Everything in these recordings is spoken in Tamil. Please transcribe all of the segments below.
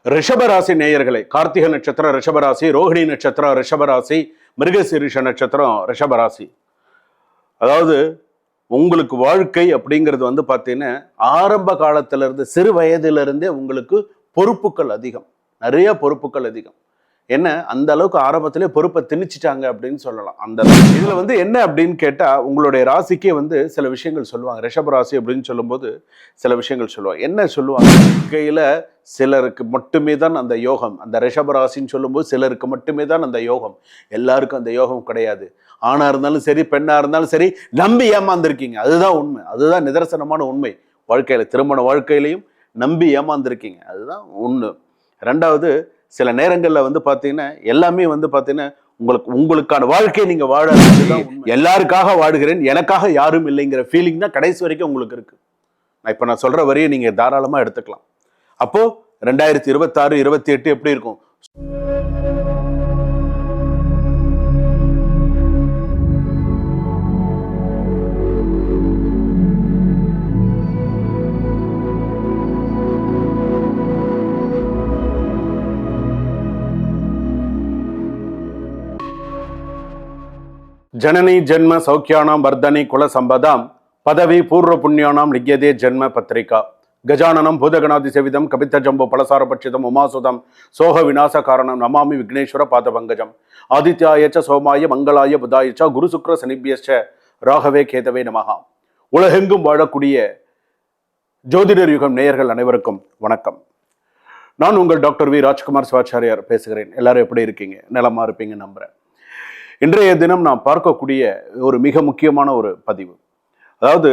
ரிஷபராசி நேயர்களை, கார்த்திகை நட்சத்திரம் ரிஷபராசி, ரோஹிணி நட்சத்திரம் ரிஷபராசி, மிருகசீரிஷ நட்சத்திரம் ரிஷபராசி. அதாவது உங்களுக்கு வாழ்க்கை அப்படிங்கிறது வந்து பார்த்தீங்கன்னா ஆரம்ப காலத்துல இருந்து சிறு வயதிலிருந்தே உங்களுக்கு பொறுப்புகள் அதிகம், நிறைய பொறுப்புகள் அதிகம். என்ன அந்த அளவுக்கு ஆரம்பத்திலே பொறுப்பை திணிச்சிட்டாங்க அப்படின்னு சொல்லலாம். அந்த இதுல வந்து என்ன அப்படின்னு கேட்டா உங்களுடைய ராசிக்கே வந்து சில விஷயங்கள் சொல்லுவாங்க. ரிஷப ராசி அப்படின்னு சொல்லும்போது சில விஷயங்கள் சொல்லுவாங்க. என்ன சொல்லுவாங்க, கையில சிலருக்கு மட்டுமே தான் அந்த யோகம். அந்த ரிஷப ராசின்னு சொல்லும்போது சிலருக்கு மட்டுமே தான் அந்த யோகம், எல்லாருக்கும் அந்த யோகம் கிடையாது. ஆணா இருந்தாலும் சரி, பெண்ணா இருந்தாலும் சரி, நம்பி ஏமாந்துருக்கீங்க. அதுதான் உண்மை, அதுதான் நிதர்சனமான உண்மை. வாழ்க்கையில திருமண வாழ்க்கையிலையும் நம்பி ஏமாந்துருக்கீங்க, அதுதான் உண்மை. ரெண்டாவது, சில நேரங்களில் வந்து பார்த்தீங்கன்னா எல்லாமே வந்து பார்த்தீங்கன்னா உங்களுக்கான வாழ்க்கையை நீங்க வாழ, எல்லாருக்காக வாடுகிறேன், எனக்காக யாரும் இல்லைங்கிற ஃபீலிங் தான் கடைசி வரைக்கும் உங்களுக்கு இருக்கு. இப்போ நான் சொல்ற வரையை நீங்க தாராளமா எடுத்துக்கலாம். அப்போ 2026, 28 எப்படி இருக்கும்? ஜனனி ஜென்ம சௌக்கியானாம் வர்தனி குல சம்பதாம் பதவி பூர்வ புண்ணியானாம் லிக்யதே ஜென்ம பத்திரிகா கஜானனம் பூதகணாதி செவிதம் கபித்த ஜம்பு பலசார பட்சிதம் உமாசுதம் சோக விநாச காரணம் நமாமி விக்னேஸ்வர பாத பங்கஜம் ஆதித்யாயச்ச சோமாய மங்களாய புதாயச்ச குரு சுக்ர சனிபியச்ச ராகவே கேதவே நமகா. உலகெங்கும் வாழக்கூடிய ஜோதிடர் யுகம் நேயர்கள் அனைவருக்கும் வணக்கம். நான் உங்கள் டாக்டர் வி ராஜ்குமார் சிவாச்சாரியார் பேசுகிறேன். எல்லாரும் எப்படி இருக்கீங்க? நலமா இருப்பீங்க நம்புறேன். இன்றைய தினம் நாம் பார்க்கக்கூடிய ஒரு மிக முக்கியமான ஒரு பதிவு. அதாவது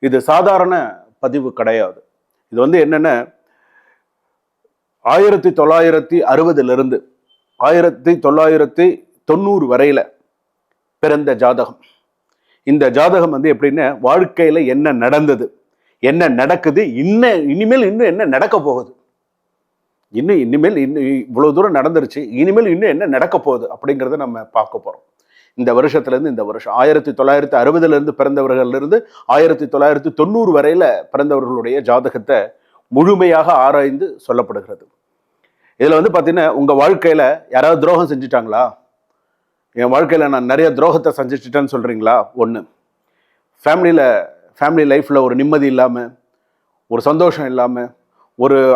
இது சாதாரண பதிவு கிடையாது. இது வந்து என்னன்னா 1960 1990 வரையில பிறந்த ஜாதகம். இந்த ஜாதகம் வந்து எப்படின்னா வாழ்க்கையில என்ன நடந்தது, என்ன நடக்குது, இனிமேல் இன்னும் என்ன நடக்க போகுது, இனிமேல் இவ்வளவு தூரம் நடந்துருச்சு, இனிமேல் இன்னும் என்ன நடக்க போகுது அப்படிங்கிறத நம்ம பார்க்க போறோம். இந்த வருஷத்துலேருந்து இந்த வருஷம் 1960 பிறந்தவர்களிலிருந்து 1990 வரையில பிறந்தவர்களுடைய ஜாதகத்தை முழுமையாக ஆராய்ந்து சொல்லப்படுகிறது. இதுல வந்து பார்த்தீங்கன்னா உங்க வாழ்க்கையில யாராவது துரோகம் செஞ்சுட்டாங்களா? என் வாழ்க்கையில நான் நிறைய துரோகத்தை செஞ்சுட்டேன்னு சொல்றீங்களா? ஒன்று. ஃபேமிலி லைஃப்ல ஒரு நிம்மதி இல்லாமல், ஒரு சந்தோஷம் இல்லாமல்,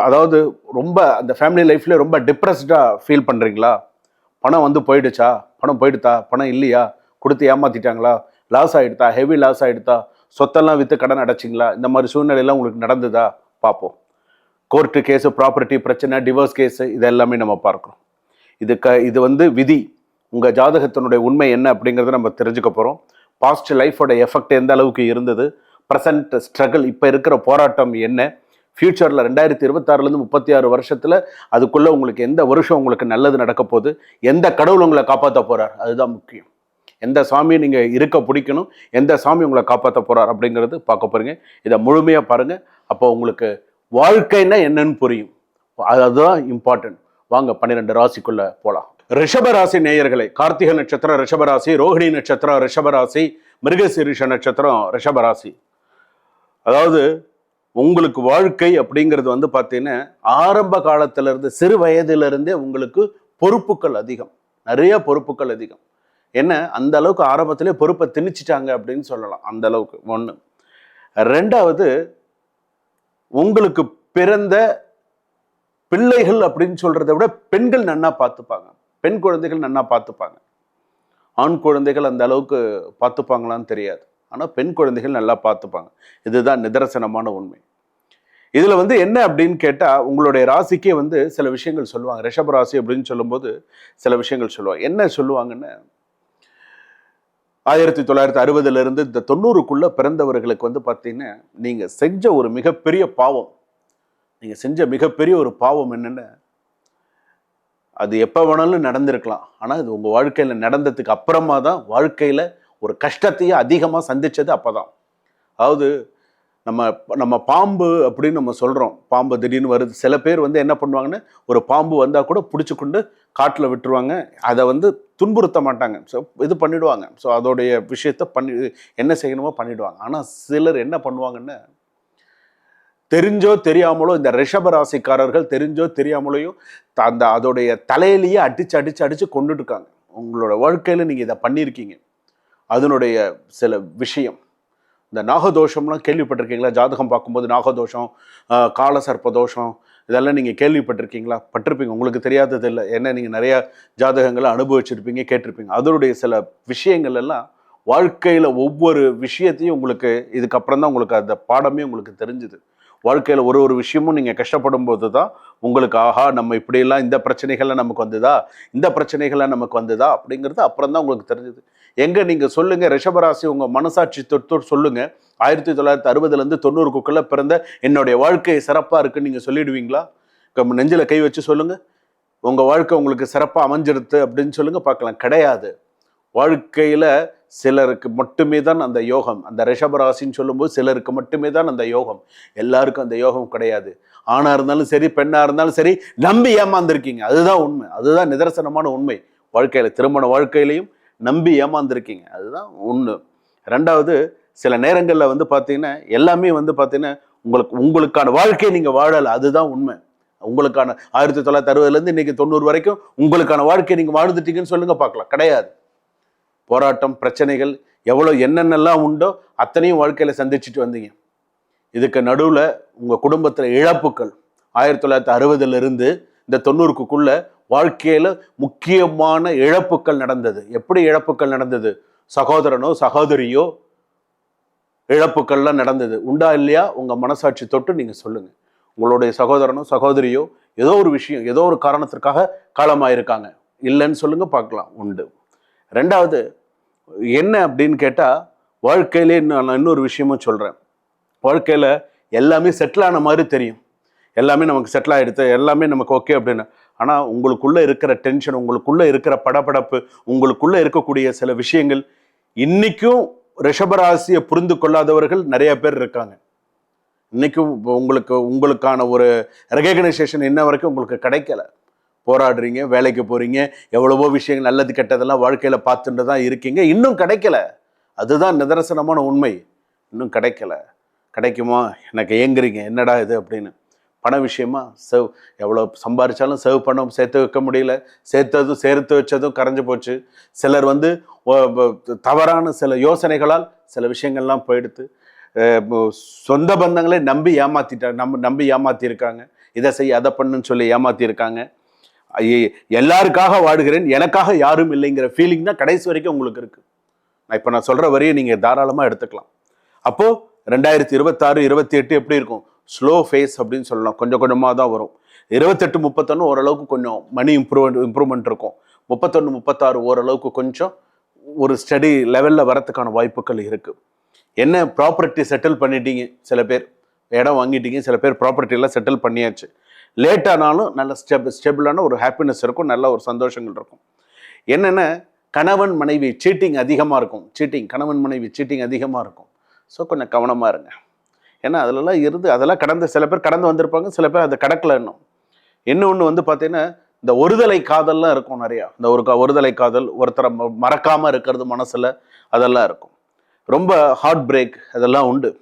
அதாவது ரொம்ப அந்த ஃபேமிலி லைஃப்ல ரொம்ப டிப்ரெஸ்டாக ஃபீல் பண்ணுறீங்களா? பணம் வந்து போயிடுச்சா, பணம் போயிடுதா, பணம் இல்லையா, கொடுத்து ஏமாத்திட்டாங்களா, லாஸ் ஆகிடுதா, ஹெவி லாஸ் ஆகிடுதா, சொத்தெல்லாம் விற்று கடன் அடைச்சிங்களா, இந்த மாதிரி சூழ்நிலையெல்லாம் உங்களுக்கு நடந்ததா பார்ப்போம். கோர்ட்டு கேஸு, ப்ராப்பர்ட்டி பிரச்சனை, டிவோர்ஸ் கேஸு, இது எல்லாமே நம்ம பார்க்குறோம். இது வந்து விதி. உங்கள் ஜாதகத்தினுடைய உண்மை என்ன அப்படிங்கிறத நம்ம தெரிஞ்சுக்க போகிறோம். பாஸ்ட் லைஃபோட எஃபெக்ட் எந்த அளவுக்கு இருந்தது, ப்ரெசன்ட் ஸ்ட்ரகிள், இப்போ இருக்கிற போராட்டம் என்ன, ஃபியூச்சரில் 2026 36 வருஷத்தில் அதுக்குள்ளே உங்களுக்கு எந்த வருஷம் உங்களுக்கு நல்லது நடக்க போகுது, எந்த கடவுள் உங்களை காப்பாற்ற போகிறார், அதுதான் முக்கியம். எந்த சாமியை நீங்கள் இருக்க பிடிக்கணும், எந்த சாமி உங்களை காப்பாற்ற போகிறார் அப்படிங்கிறது பார்க்க போகிறீங்க. இதை முழுமையாக பாருங்கள். அப்போ உங்களுக்கு வாழ்க்கைன்னா என்னன்னு புரியும். அதுதான் இம்பார்ட்டன்ட். வாங்க 12 ராசிக்குள்ளே போகலாம். ரிஷபராசி நேயர்களை, கார்த்திகை நட்சத்திரம் ரிஷபராசி, ரோஹிணி நட்சத்திரம் ரிஷபராசி, மிருகசீரிஷ நட்சத்திரம் ரிஷபராசி. அதாவது உங்களுக்கு வாழ்க்கை அப்படிங்கிறது வந்து பார்த்தீங்கன்னா ஆரம்ப காலத்துல இருந்து சிறு வயதிலிருந்தே உங்களுக்கு பொறுப்புகள் அதிகம், நிறைய பொறுப்புகள் அதிகம். என்ன அந்த அளவுக்கு ஆரம்பத்திலே பொறுப்பை திணிச்சிட்டாங்க அப்படின்னு சொல்லலாம். அந்த அளவுக்கு ஒன்று. ரெண்டாவது, உங்களுக்கு பிறந்த பிள்ளைகள் அப்படின்னு சொல்றதை விட பெண்கள் நன்னா பார்த்துப்பாங்க, பெண் குழந்தைகள் நன்னா பார்த்துப்பாங்க. ஆண் குழந்தைகள் அந்த அளவுக்கு பார்த்துப்பாங்களான்னு தெரியாது, ஆனால் பெண் குழந்தைகள் நல்லா பார்த்துப்பாங்க. இதுதான் நிதர்சனமான உண்மை. இதுல வந்து என்ன அப்படின்னு கேட்டா உங்களுடைய ராசிக்கே வந்து சில விஷயங்கள் சொல்லுவாங்க. ரிஷப ராசி அப்படின்னு சொல்லும்போது சில விஷயங்கள் சொல்லுவாங்க. என்ன சொல்லுவாங்கன்னு, 1960 இந்த 90க்குள்ள பிறந்தவர்களுக்கு வந்து பார்த்தீங்கன்னா நீங்க செஞ்ச ஒரு மிகப்பெரிய பாவம், ஒரு பாவம் என்னன்னு, அது எப்போ வேணாலும் நடந்திருக்கலாம், ஆனால் அது உங்கள் வாழ்க்கையில் நடந்ததுக்கு அப்புறமா தான் வாழ்க்கையில் ஒரு கஷ்டத்தையே அதிகமாக சந்திச்சது அப்போதான். அதாவது நம்ம பாம்பு அப்படின்னு நம்ம சொல்கிறோம், பாம்பு திடீர்னு வருது. சில பேர் வந்து என்ன பண்ணுவாங்கன்னு, ஒரு பாம்பு வந்தால் கூட பிடிச்சி கொண்டு காட்டில் விட்டுருவாங்க, அதை வந்து துன்புறுத்த மாட்டாங்க, ஸோ இது பண்ணிவிடுவாங்க. ஸோ அதோடைய விஷயத்த என்ன செய்யணுமோ பண்ணிவிடுவாங்க. ஆனால் சிலர் என்ன பண்ணுவாங்கன்னு, தெரிஞ்சோ தெரியாமலோ இந்த ரிஷப ராசிக்காரர்கள் தெரிஞ்சோ தெரியாமலையும் அந்த அதோடைய தலையிலேயே அடிச்சு அடிச்சு அடிச்சு கொண்டுட்டு இருக்காங்க. உங்களோட வாழ்க்கையில நீங்க இதை பண்ணியிருக்கீங்க. அதனுடைய சில விஷயம், இந்த நாகதோஷம்லாம் கேள்விப்பட்டிருக்கீங்களா? ஜாதகம் பார்க்கும்போது நாகதோஷம், கால சர்ப்ப தோஷம், இதெல்லாம் நீங்கள் கேள்விப்பட்டிருக்கீங்களா? பட்டிருப்பீங்க, உங்களுக்கு தெரியாதது இல்லை. ஏன்னா நீங்கள் நிறைய ஜாதகங்களை அனுபவிச்சிருப்பீங்க, கேட்டிருப்பீங்க. அதனுடைய சில விஷயங்கள் எல்லாம் வாழ்க்கையில் ஒவ்வொரு விஷயத்தையும் உங்களுக்கு இதுக்கப்புறம் தான் உங்களுக்கு அந்த பாடமே உங்களுக்கு தெரிஞ்சுது. வாழ்க்கையில் ஒரு ஒரு விஷயமும் நீங்கள் கஷ்டப்படும் போது தான் உங்களுக்கு ஆஹா நம்ம இப்படியெல்லாம் இந்த பிரச்சனைகள்லாம் நமக்கு வந்ததா, இந்த பிரச்சனைகள்லாம் நமக்கு வந்ததா அப்படிங்கிறது அப்புறம் தான் உங்களுக்கு தெரிஞ்சுது. எங்கே நீங்கள் சொல்லுங்கள், ரிஷபராசி உங்கள் மனசாட்சி தொட்டு சொல்லுங்கள், 1960 90க்குள்ளே பிறந்த என்னுடைய வாழ்க்கை சிறப்பாக இருக்குன்னு நீங்கள் சொல்லிடுவீங்களா? நெஞ்சில் கை வச்சு சொல்லுங்கள், உங்கள் வாழ்க்கை உங்களுக்கு சிறப்பாக அமைஞ்சிருது அப்படின்னு சொல்லுங்கள் பார்க்கலாம். கிடையாது. வாழ்க்கையில் சிலருக்கு மட்டுமே தான் அந்த யோகம். அந்த ரிஷபராசின்னு சொல்லும்போது சிலருக்கு மட்டுமே தான் அந்த யோகம். எல்லாருக்கும் அந்த யோகம் கிடையாது. ஆணாக இருந்தாலும் சரி, பெண்ணாக இருந்தாலும் சரி, நம்பி ஏமாந்துருக்கீங்க. அதுதான் உண்மை, அதுதான் நிதர்சனமான உண்மை. வாழ்க்கையில், திருமண வாழ்க்கையிலையும் நம்பி ஏமாந்துருக்கீங்க, அதுதான் ஒன்று. ரெண்டாவது, சில நேரங்களில் வந்து பார்த்தீங்கன்னா எல்லாமே வந்து பார்த்தீங்கன்னா உங்களுக்கான வாழ்க்கையை நீங்கள் வாழலை, அதுதான் உண்மை. உங்களுக்கான 1960 இன்னைக்கு 90 வரைக்கும் உங்களுக்கான வாழ்க்கையை நீங்கள் வாழ்ந்துட்டீங்கன்னு சொல்லுங்க பார்க்கலாம். கிடையாது. போராட்டம், பிரச்சனைகள் எவ்வளோ என்னென்னலாம் உண்டோ அத்தனையும் வாழ்க்கையில் சந்திச்சுட்டு வந்தீங்க. இதுக்கு நடுவில் உங்கள் குடும்பத்தில் இழப்புக்கள் 1960 இந்த 90க்குள்ள வாழ்க்கையில் முக்கியமான இழப்புக்கள் நடந்தது. எப்படி இழப்புக்கள் நடந்தது? சகோதரனோ சகோதரியோ இழப்புக்கள்லாம் நடந்தது உண்டா இல்லையா? உங்கள் மனசாட்சி தொட்டு நீங்கள் சொல்லுங்கள். உங்களுடைய சகோதரனோ சகோதரியோ ஏதோ ஒரு விஷயம், ஏதோ ஒரு காரணத்திற்காக காலமாயிருக்காங்க, இல்லைன்னு சொல்லுங்க பார்க்கலாம். உண்டு. ரெண்டாவது என்ன அப்படின்னு கேட்டால், வாழ்க்கையிலே நான் இன்னொரு விஷயமும் சொல்கிறேன். வாழ்க்கையில் எல்லாமே செட்டில் ஆன மாதிரி தெரியும், எல்லாமே நமக்கு செட்டில் ஆகிடுது, எல்லாமே நமக்கு ஓகே அப்படின்னு. ஆனால் உங்களுக்குள்ளே இருக்கிற டென்ஷன், உங்களுக்குள்ளே இருக்கிற படபடப்பு, உங்களுக்குள்ளே இருக்கக்கூடிய சில விஷயங்கள் இன்னைக்கும் ரிஷபராசியை புரிந்து கொள்ளாதவர்கள் நிறைய பேர் இருக்காங்க. இன்னைக்கும் உங்களுக்கான ஒரு ரெகக்னைசேஷன் இன்ன வரைக்கும் உங்களுக்கு கிடைக்கல. போராடுறீங்க, வேலைக்கு போறீங்க, எவ்வளவோ விஷயங்கள் நல்லது கெட்டதெல்லாம் வாழ்க்கையில பார்த்துட்டு தான் இருக்கீங்க, இன்னும் கிடைக்கல. அதுதான் நிதர்சனமான உண்மை. இன்னும் கிடைக்கல. கிடைக்குமா எனக்கு ஏங்குறீங்க, என்னடா இது அப்படின்னு. பண விஷயமா எவ்வளோ சம்பாதிச்சாலும் சேவ் பண்ண சேர்த்து வைக்க முடியல, சேர்த்து வச்சதும் கரைஞ்சு போச்சு. சிலர் வந்து தவறான சில யோசனைகளால் சில விஷயங்கள்லாம் போயிடுத்து. சொந்த பந்தங்களே நம்பி ஏமாத்திருக்காங்க. இதை செய்ய அதை பண்ணுன்னு சொல்லி ஏமாத்திருக்காங்க. எல்லாருக்காக வாடுகிறேன், எனக்காக யாரும் இல்லைங்கிற ஃபீலிங் தான் கடைசி வரைக்கும் உங்களுக்கு இருக்கு. இப்போ நான் சொல்ற வரையை நீங்க தாராளமா எடுத்துக்கலாம். அப்போ 2026 28 எப்படி இருக்கும்? ஸ்லோ ஃபேஸ் அப்படின்னு சொல்லலாம். கொஞ்சம் கொஞ்சமாக தான் வரும். 28 31 ஓரளவுக்கு கொஞ்சம் மணி இம்ப்ரூவ்மெண்ட் இருக்கும். 31 36 ஓரளவுக்கு கொஞ்சம் ஒரு ஸ்டடி லெவலில் வரத்துக்கான வாய்ப்புகள் இருக்கு. என்ன, ப்ராப்பர்ட்டி செட்டில் பண்ணிட்டீங்க, சில பேர் இடம் வாங்கிட்டீங்க, சில பேர் ப்ராப்பர்ட்டியெல்லாம் செட்டில் பண்ணியாச்சு. லேட்டானாலும் நல்ல ஸ்டெபிளான ஒரு ஹாப்பினஸ் இருக்கும், நல்ல ஒரு சந்தோஷங்கள் இருக்கும். என்னென்ன, கணவன் மனைவி சீட்டிங் அதிகமாக இருக்கும். கணவன் மனைவி சீட்டிங் அதிகமாக இருக்கும். ஸோ கொஞ்சம் கவனமாக இருங்க. ஏன்னா அதெல்லாம் கடந்து சில பேர் கடந்து வந்திருப்பாங்க, சில பேர் அதை கடக்கல. இன்னொன்று வந்து பார்த்தீங்கன்னா, இந்த ஒருதலை காதல்லாம் இருக்கும் நிறையா. இந்த ஒருதலை காதல், ஒருத்தரை மறக்காமல் இருக்கிறது மனசில், அதெல்லாம் இருக்கும். ரொம்ப ஹார்ட் பிரேக் அதெல்லாம் உண்டு.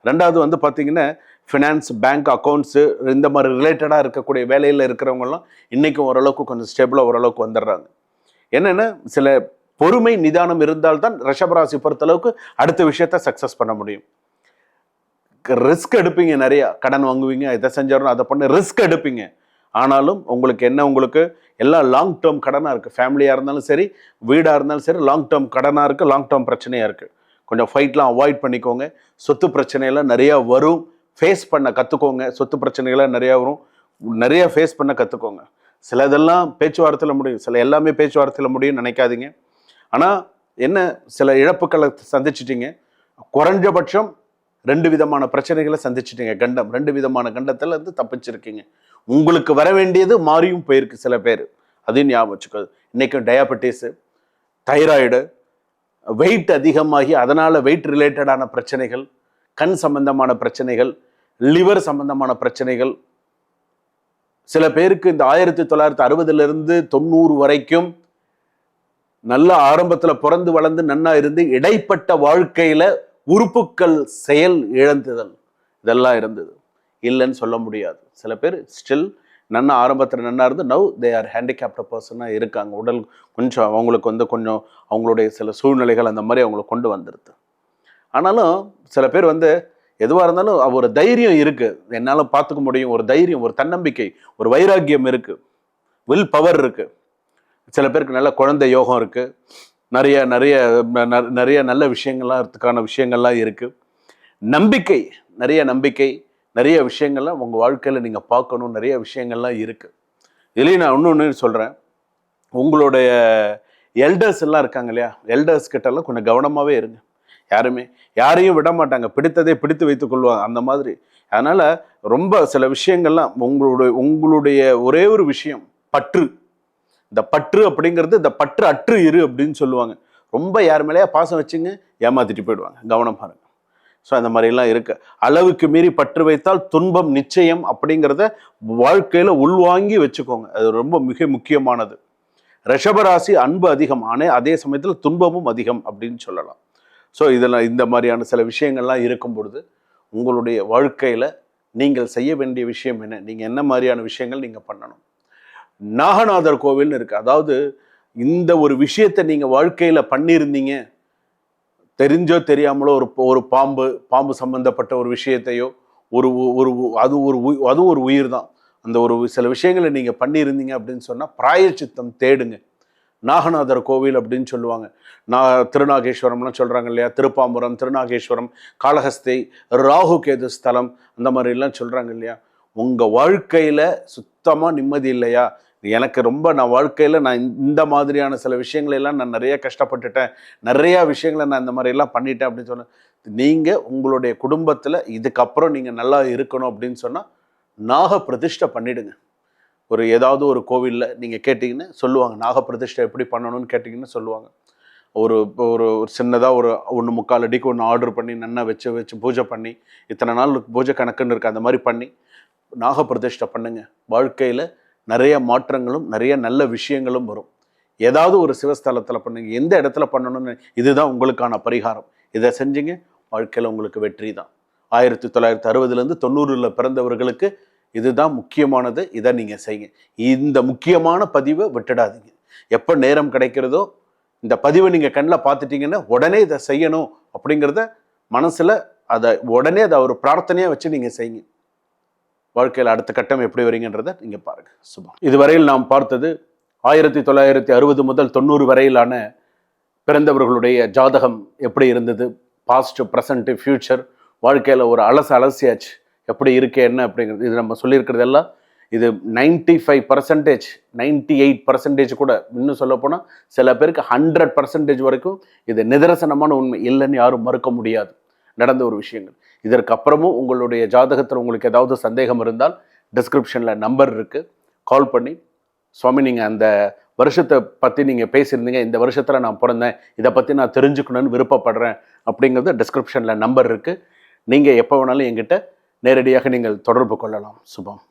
ரெண்டாவது வந்து பார்த்தீங்கன்னா, ஃபினான்ஸ், பேங்க் அக்கௌண்ட்ஸு, இந்த மாதிரி ரிலேட்டடாக இருக்கக்கூடிய வேலையில் இருக்கிறவங்கலாம் இன்றைக்கும் ஓரளவுக்கு கொஞ்சம் ஸ்டேபிளாக ஓரளவுக்கு வந்துடுறாங்க. என்னென்னா, சில பொறுமை நிதானம் இருந்தால்தான் ரிஷபராசி பொறுத்தளவுக்கு அடுத்த விஷயத்த சக்ஸஸ் பண்ண முடியும். ரிஸ்க் எடுப்பீங்க, நிறையா கடன் வாங்குவீங்க, இதை செஞ்சாலும் அதை பண்ண ரிஸ்க் எடுப்பீங்க. ஆனாலும் உங்களுக்கு எல்லாம் லாங் டேர்ம் கடனாக இருக்குது. ஃபேமிலியாக இருந்தாலும் சரி, வீடாக இருந்தாலும் சரி, லாங் டேர்ம் கடனாக இருக்குது, லாங் டேர்ம் பிரச்சனையாக இருக்குது. கொஞ்சம் ஃபைட்லாம் அவாய்ட் பண்ணிக்கோங்க. சொத்து பிரச்சனையெல்லாம் நிறையா வரும், ஃபேஸ் பண்ண கற்றுக்கோங்க. சொத்து பிரச்சனைகள்லாம் நிறையா வரும், நிறையா ஃபேஸ் பண்ண கற்றுக்கோங்க. சில இதெல்லாம் பேச்சுவார்த்தையில் முடியும், சில எல்லாமே பேச்சுவார்த்தையில் முடியும்னு நினைக்காதீங்க. ஆனால் என்ன, சில இழப்புக்களை சந்திச்சிட்டிங்க. குறைஞ்சபட்சம் 2 விதமான பிரச்சனைகளை சந்திச்சிட்டிங்க. 2 விதமான கண்டத்தில் இருந்து தப்பிச்சிருக்கீங்க. உங்களுக்கு வர வேண்டியது மாறியும் போயிருக்கு சில பேர், அதையும் ஞாபகம் வச்சுக்கோது. இன்றைக்கும் டயாபெட்டிஸு, தைராய்டு, வெயிட் அதிகமாகி அதனால் வெயிட் ரிலேட்டடான பிரச்சனைகள், கண் சம்பந்தமான பிரச்சனைகள், லிவர் சம்பந்தமான பிரச்சனைகள். சில பேருக்கு இந்த 1960 90 வரைக்கும் நல்ல ஆரம்பத்தில் பிறந்து வளர்ந்து நன்னா இருந்து இடைப்பட்ட வாழ்க்கையில உறுப்புக்கள் செயல் இழந்துதல், இதெல்லாம் இருந்தது. இல்லைன்னு சொல்ல முடியாது. சில பேர் ஸ்டில் நன்னா ஆரம்பத்தில் நன்னா இருந்து நவ் தே ஆர் ஹேண்டிகேப்டு பர்சனாக இருக்காங்க. உடல் கொஞ்சம் அவங்களுக்கு வந்து கொஞ்சம் அவங்களுடைய சில சூழ்நிலைகள் அந்த மாதிரி அவங்களை கொண்டு வந்துடுது. ஆனாலும் சில பேர் வந்து எதுவாக இருந்தாலும் ஒரு தைரியம் இருக்குது, என்னால் பார்த்துக்க முடியும், ஒரு தைரியம், ஒரு தன்னம்பிக்கை, ஒரு வைராக்கியம் இருக்குது, வில் பவர் இருக்குது. சில பேருக்கு நல்ல குழந்தை யோகம் இருக்குது, நிறைய நிறைய நிறைய நல்ல விஷயங்கள்லாம் இருக்குது. நம்பிக்கை, நிறைய நம்பிக்கை, நிறைய விஷயங்கள்லாம் உங்கள் வாழ்க்கையில் நீங்கள் பார்க்கணும், நிறைய விஷயங்கள்லாம் இருக்குது. இதுலேயும் நான் இன்னொன்று சொல்கிறேன், உங்களுடைய எல்டர்ஸ் எல்லாம் இருக்காங்க இல்லையா, எல்டர்ஸ் கிட்டலாம் கொஞ்சம் கவனமாகவே இருங்க. யாரையும் விட மாட்டாங்க, பிடித்ததை பிடித்து வைத்துக் கொள்வாங்க அந்த மாதிரி. அதனால் ரொம்ப சில விஷயங்கள்லாம் உங்களுடைய ஒரே ஒரு விஷயம் பற்று. இந்த பற்று அப்படிங்கிறது, இந்த பற்று அற்று இரு அப்படின்னு சொல்லுவாங்க. ரொம்ப யார் மேலேயா பாசம் வச்சுங்க ஏமாத்திட்டு போயிடுவாங்க, கவனம் பாருங்க. ஸோ அந்த மாதிரிலாம் இருக்கு. அளவுக்கு மீறி பற்று வைத்தால் துன்பம் நிச்சயம் அப்படிங்கிறத வாழ்க்கையில் உள்வாங்கி வச்சுக்கோங்க. அது ரொம்ப மிக முக்கியமானது. ரிஷபராசி அன்பு அதிகம், ஆனால் அதே சமயத்தில் துன்பமும் அதிகம் அப்படின்னு சொல்லலாம். ஸோ இதெல்லாம் இந்த மாதிரியான சில விஷயங்கள்லாம் இருக்கும் பொழுது உங்களுடைய வாழ்க்கையில் நீங்கள் செய்ய வேண்டிய விஷயம் என்ன, நீங்கள் என்ன மாதிரியான விஷயங்கள் நீங்கள் பண்ணணும். நாகநாதர் கோவில்னு இருக்குது. அதாவது இந்த ஒரு விஷயத்தை நீங்கள் வாழ்க்கையில் பண்ணியிருந்தீங்க, தெரிஞ்சோ தெரியாமலோ ஒரு பாம்பு சம்பந்தப்பட்ட ஒரு விஷயத்தையோ அது ஒரு உயிர் தான். அந்த ஒரு சில விஷயங்களை நீங்கள் பண்ணியிருந்தீங்க அப்படின்னு சொன்னால் பிராயச்சித்தம் தேடுங்க. நாகநாதர் கோவில் அப்படின்னு சொல்லுவாங்க. திருநாகேஸ்வரம்லாம் சொல்கிறாங்க இல்லையா, திருப்பாம்புரம், திருநாகேஸ்வரம், காளஹஸ்தி, ராகு கேது ஸ்தலம், அந்த மாதிரிலாம் சொல்கிறாங்க இல்லையா. உங்கள் வாழ்க்கையில் சுத்தமாக நிம்மதி இல்லையா, நான் வாழ்க்கையில் நான் இந்த மாதிரியான சில விஷயங்களெல்லாம் நான் நிறைய கஷ்டப்பட்டுட்டேன், நிறையா விஷயங்களை நான் இந்த மாதிரிலாம் பண்ணிட்டேன் அப்படின்னு சொன்னேன். நீங்கள் உங்களுடைய குடும்பத்தில் இதுக்கப்புறம் நீங்கள் நல்லா இருக்கணும் அப்படின்னு சொன்னால் நாக பிரதிஷ்டை பண்ணிவிடுங்க. ஏதாவது ஒரு கோவிலில் நீங்கள் கேட்டிங்கன்னா சொல்லுவாங்க, நாக பிரதிஷ்டை எப்படி பண்ணணும்னு கேட்டிங்கன்னா சொல்லுவாங்க. ஒரு சின்னதாக 1/4 அடிக்கு ஒன்று ஆர்டர் பண்ணி நன்னா வச்சு பூஜை பண்ணி, இத்தனை நாள் பூஜை கணக்குன்னு இருக்குது, அந்த மாதிரி பண்ணி நாக பிரதிஷ்டை பண்ணுங்க. வாழ்க்கையில் நிறைய மாற்றங்களும் நிறைய நல்ல விஷயங்களும் வரும். ஏதாவது ஒரு சிவஸ்தலத்தில் பண்ணுங்க, எந்த இடத்துல பண்ணணும்னு, இதுதான் உங்களுக்கான பரிகாரம். இதை செஞ்சீங்க, வாழ்க்கையில் உங்களுக்கு வெற்றி தான். 1960 90 பிறந்தவர்களுக்கு இதுதான் முக்கியமானது. இதை நீங்கள் செய்யுங்க. இந்த முக்கியமான பதிவை விட்டுடாதீங்க. எப்போ நேரம் கிடைக்கிறதோ இந்த பதிவை நீங்கள் கண்ணில் பார்த்துட்டீங்கன்னா உடனே இதை செய்யணும் அப்படிங்கிறத மனசில் உடனே அதை ஒரு பிரார்த்தனையாக வச்சு நீங்கள் செய்யுங்க. வாழ்க்கையில் அடுத்த கட்டம் எப்படி வரீங்கன்றதை நீங்கள் பாருங்கள். சுபம். இதுவரையில் நாம் பார்த்தது 1960 முதல் 90 வரையிலான பிறந்தவர்களுடைய ஜாதகம் எப்படி இருந்தது, பாஸ்ட், ப்ரெசண்ட், ஃபியூச்சர், வாழ்க்கையில் ஒரு அலசியாச்சு எப்படி இருக்கு என்ன அப்படிங்கிறது. இது நம்ம சொல்லியிருக்கிறது எல்லாம் இது 95%, 98% கூட, இன்னும் சொல்லப்போனால் சில பேருக்கு 100% வரைக்கும் இது நிதர்சனமான உண்மை, இல்லைன்னு யாரும் மறுக்க முடியாது நடந்த ஒரு விஷயங்கள். இதற்கப்புறமும் உங்களுடைய ஜாதகத்தில் உங்களுக்கு ஏதாவது சந்தேகம் இருந்தால் டிஸ்கிரிப்ஷனில் நம்பர் இருக்குது, கால் பண்ணி சுவாமி நீங்கள் அந்த வருஷத்தை பற்றி நீங்கள் பேசியிருந்தீங்க, இந்த வருஷத்தில் நான் பிறந்தேன், இதை பற்றி நான் தெரிஞ்சுக்கணுன்னு விருப்பப்படுறேன் அப்படிங்கிறது டிஸ்கிரிப்ஷனில் நம்பர் இருக்குது. நீங்கள் எப்போ வேணாலும் என்கிட்ட நேரடியாக நீங்கள் தொடர்பு கொள்ளலாம். சுபம்.